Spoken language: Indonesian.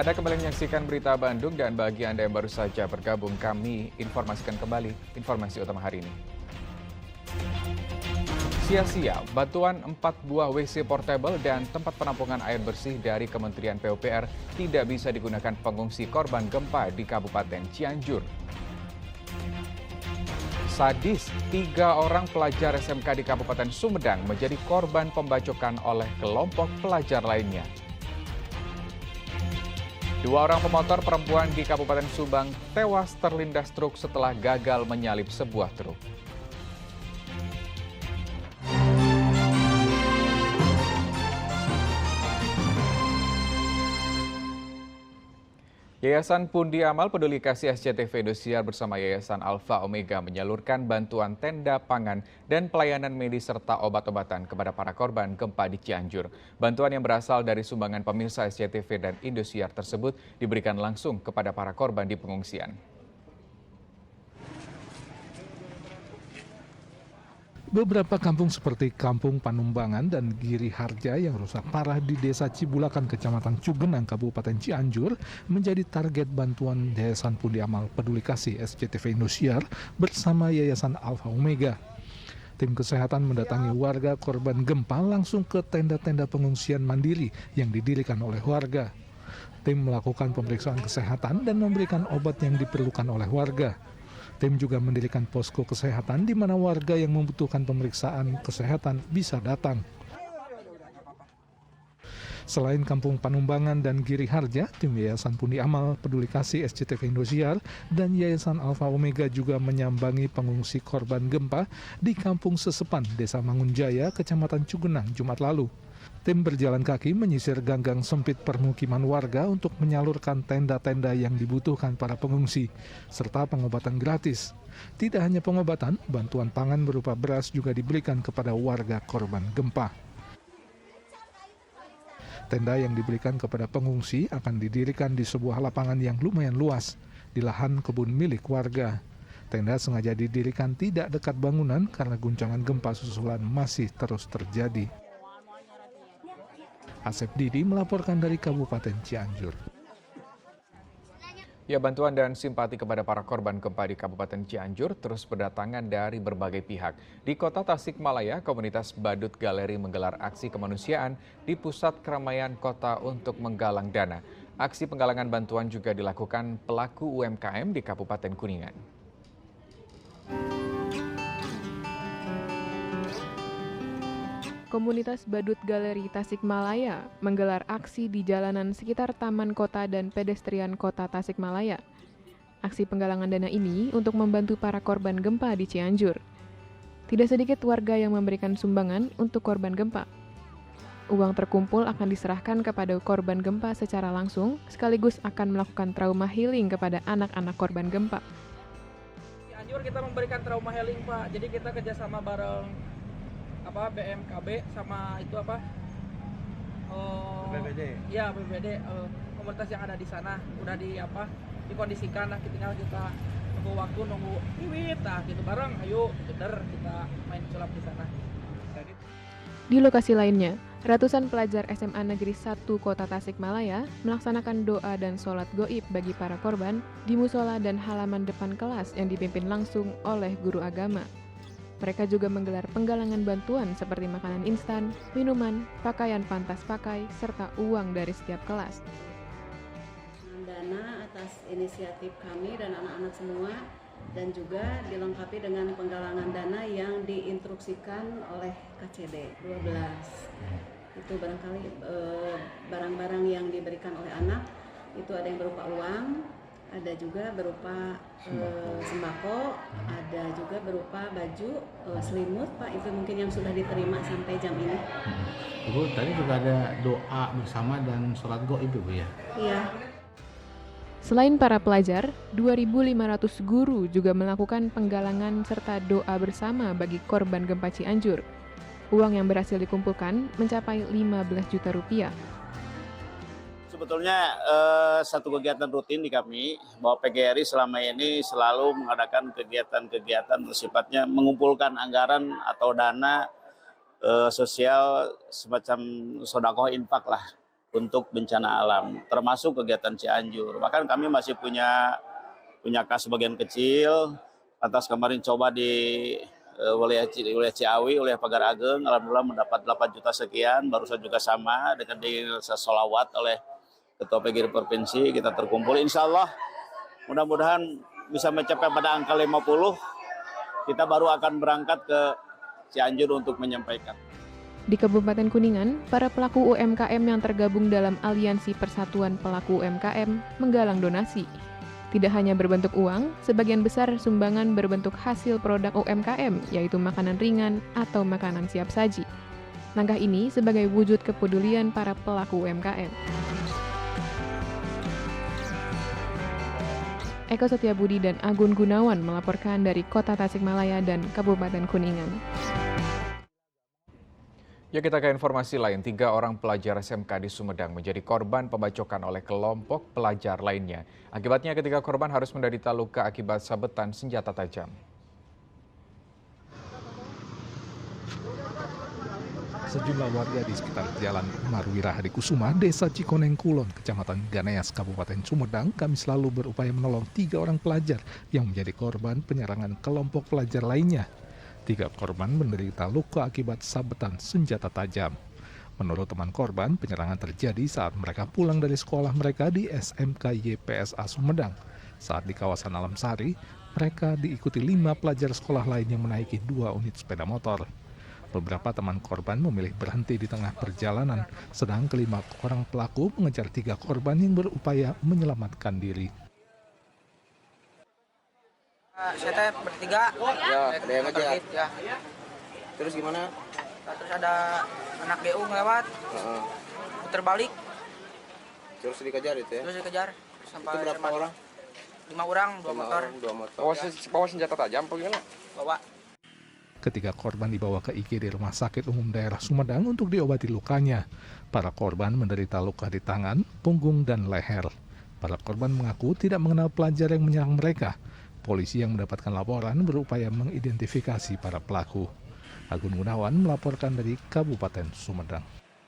Anda kembali menyaksikan Berita Bandung dan bagi Anda yang baru saja bergabung, kami informasikan kembali informasi utama hari ini. Sia-sia, bantuan 4 buah WC portable dan tempat penampungan air bersih dari Kementerian PUPR tidak bisa digunakan pengungsi korban gempa di Kabupaten Cianjur. Sadis, 3 orang pelajar SMK di Kabupaten Sumedang menjadi korban pembacokan oleh kelompok pelajar lainnya. 2 orang pemotor perempuan di Kabupaten Subang tewas terlindas truk setelah gagal menyalip sebuah truk. Yayasan Pundi Amal Peduli Kasih SCTV Indosiar bersama Yayasan Alfa Omega menyalurkan bantuan tenda pangan dan pelayanan medis serta obat-obatan kepada para korban gempa di Cianjur. Bantuan yang berasal dari sumbangan pemirsa SCTV dan Indosiar tersebut diberikan langsung kepada para korban di pengungsian. Beberapa kampung seperti Kampung Panumbangan dan Giri Harja yang rusak parah di Desa Cibulakan, Kecamatan Cugenang, Kabupaten Cianjur menjadi target bantuan Yayasan Pundi Amal Peduli Kasih SCTV Indosiar bersama Yayasan Alfa Omega. Tim kesehatan mendatangi warga korban gempa langsung ke tenda-tenda pengungsian mandiri yang didirikan oleh warga. Tim melakukan pemeriksaan kesehatan dan memberikan obat yang diperlukan oleh warga. Tim juga mendirikan posko kesehatan di mana warga yang membutuhkan pemeriksaan kesehatan bisa datang. Selain Kampung Panumbangan dan Giri Harja, tim Yayasan Pundi Amal Peduli Kasih SCTV Indosiar dan Yayasan Alfa Omega juga menyambangi pengungsi korban gempa di Kampung Sesepan, Desa Mangunjaya, Kecamatan Cugenang, Jumat lalu. Tim berjalan kaki menyisir ganggang sempit permukiman warga untuk menyalurkan tenda-tenda yang dibutuhkan para pengungsi, serta pengobatan gratis. Tidak hanya pengobatan, bantuan pangan berupa beras juga diberikan kepada warga korban gempa. Tenda yang diberikan kepada pengungsi akan didirikan di sebuah lapangan yang lumayan luas, di lahan kebun milik warga. Tenda sengaja didirikan tidak dekat bangunan karena guncangan gempa susulan masih terus terjadi. Asep Didi melaporkan dari Kabupaten Cianjur. Ya, bantuan dan simpati kepada para korban gempa di Kabupaten Cianjur terus berdatangan dari berbagai pihak. Di Kota Tasikmalaya, komunitas Badut Galeri menggelar aksi kemanusiaan di pusat keramaian kota untuk menggalang dana. Aksi penggalangan bantuan juga dilakukan pelaku UMKM di Kabupaten Kuningan. Komunitas Badut Galeri Tasikmalaya menggelar aksi di jalanan sekitar Taman Kota dan Pedestrian Kota Tasikmalaya. Aksi penggalangan dana ini untuk membantu para korban gempa di Cianjur. Tidak sedikit warga yang memberikan sumbangan untuk korban gempa. Uang terkumpul akan diserahkan kepada korban gempa secara langsung, sekaligus akan melakukan trauma healing kepada anak-anak korban gempa. Cianjur kita memberikan trauma healing, Pak. Jadi kita kerjasama bareng BMKB sama itu BPBD. Ya, BPBD, komunitas yang ada di sana udah dikondisikan. Nah, tinggal kita nunggu waktu, nunggu iwit, gitu bareng, ayo kita main sulap di sana. Di lokasi lainnya, ratusan pelajar SMA Negeri 1 Kota Tasikmalaya melaksanakan doa dan sholat goib bagi para korban di musola dan halaman depan kelas yang dipimpin langsung oleh guru agama. Mereka juga menggelar penggalangan bantuan seperti makanan instan, minuman, pakaian pantas pakai, serta uang dari setiap kelas. Dana atas inisiatif kami dan anak-anak semua, dan juga dilengkapi dengan penggalangan dana yang diinstruksikan oleh KCD 12. Itu barangkali barang-barang yang diberikan oleh anak, itu ada yang berupa uang, ada juga berupa sembako, ada juga berupa baju, selimut, Pak, itu mungkin yang sudah diterima sampai jam ini. Ibu, tadi juga ada doa bersama dan sholat goib, Ibu, ya? Iya. Selain para pelajar, 2.500 guru juga melakukan penggalangan serta doa bersama bagi korban gempa Cianjur. Uang yang berhasil dikumpulkan mencapai 15 juta rupiah. Sebetulnya satu kegiatan rutin di kami, bahwa PGRI selama ini selalu mengadakan kegiatan-kegiatan bersifatnya mengumpulkan anggaran atau dana sosial semacam sedekah infak lah. untuk bencana alam, termasuk kegiatan Cianjur. Bahkan kami masih punya kas sebagian kecil, atas kemarin coba di wilayah Ciawi, wilayah Pagar Ageng, alhamdulillah mendapat 8 juta sekian, barusan juga sama dengan di solawat oleh Ketua PGRI Provinsi, kita terkumpul, insya Allah mudah-mudahan bisa mencapai pada angka 50, kita baru akan berangkat ke Cianjur untuk menyampaikan. Di Kabupaten Kuningan, para pelaku UMKM yang tergabung dalam Aliansi Persatuan Pelaku UMKM menggalang donasi. Tidak hanya berbentuk uang, sebagian besar sumbangan berbentuk hasil produk UMKM, yaitu makanan ringan atau makanan siap saji. Langkah ini sebagai wujud kepedulian para pelaku UMKM. Eko Setiabudi dan Agun Gunawan melaporkan dari Kota Tasikmalaya dan Kabupaten Kuningan. Ya, kita ke informasi lain. 3 orang pelajar SMK di Sumedang menjadi korban pembacokan oleh kelompok pelajar lainnya. Akibatnya ketiga korban harus menderita luka akibat sabetan senjata tajam. Sejumlah warga di sekitar Jalan Marwira Hadi Kusuma, Desa Cikoneng Kulon, Kecamatan Ganeas, Kabupaten Sumedang, Kamis lalu berupaya menolong 3 orang pelajar yang menjadi korban penyerangan kelompok pelajar lainnya. 3 korban menderita luka akibat sabetan senjata tajam. Menurut teman korban, penyerangan terjadi saat mereka pulang dari sekolah mereka di SMK YPSA Sumedang. Saat di kawasan Alam Sari, mereka diikuti 5 pelajar sekolah lain yang menaiki 2 unit sepeda motor. Beberapa teman korban memilih berhenti di tengah perjalanan, sedang kelima orang pelaku mengejar 3 korban yang berupaya menyelamatkan diri. Saya bertiga. Ya, ada yang ngejar. Ya. Terus gimana? Nah, terus ada anak DU ngelewat, puter balik, Terus dikejar itu ya? terus dikejar. Itu Sampai berapa orang? 5 orang, 2 motor. 2 motor. Bawa senjata tajam apa gimana? Bawa. Ketiga korban dibawa ke IGD Rumah Sakit Umum Daerah Sumedang untuk diobati lukanya. Para korban menderita luka di tangan, punggung, dan leher. Para korban mengaku tidak mengenal pelajar yang menyerang mereka. Polisi yang mendapatkan laporan berupaya mengidentifikasi para pelaku. Agun Gunawan melaporkan dari Kabupaten Sumedang.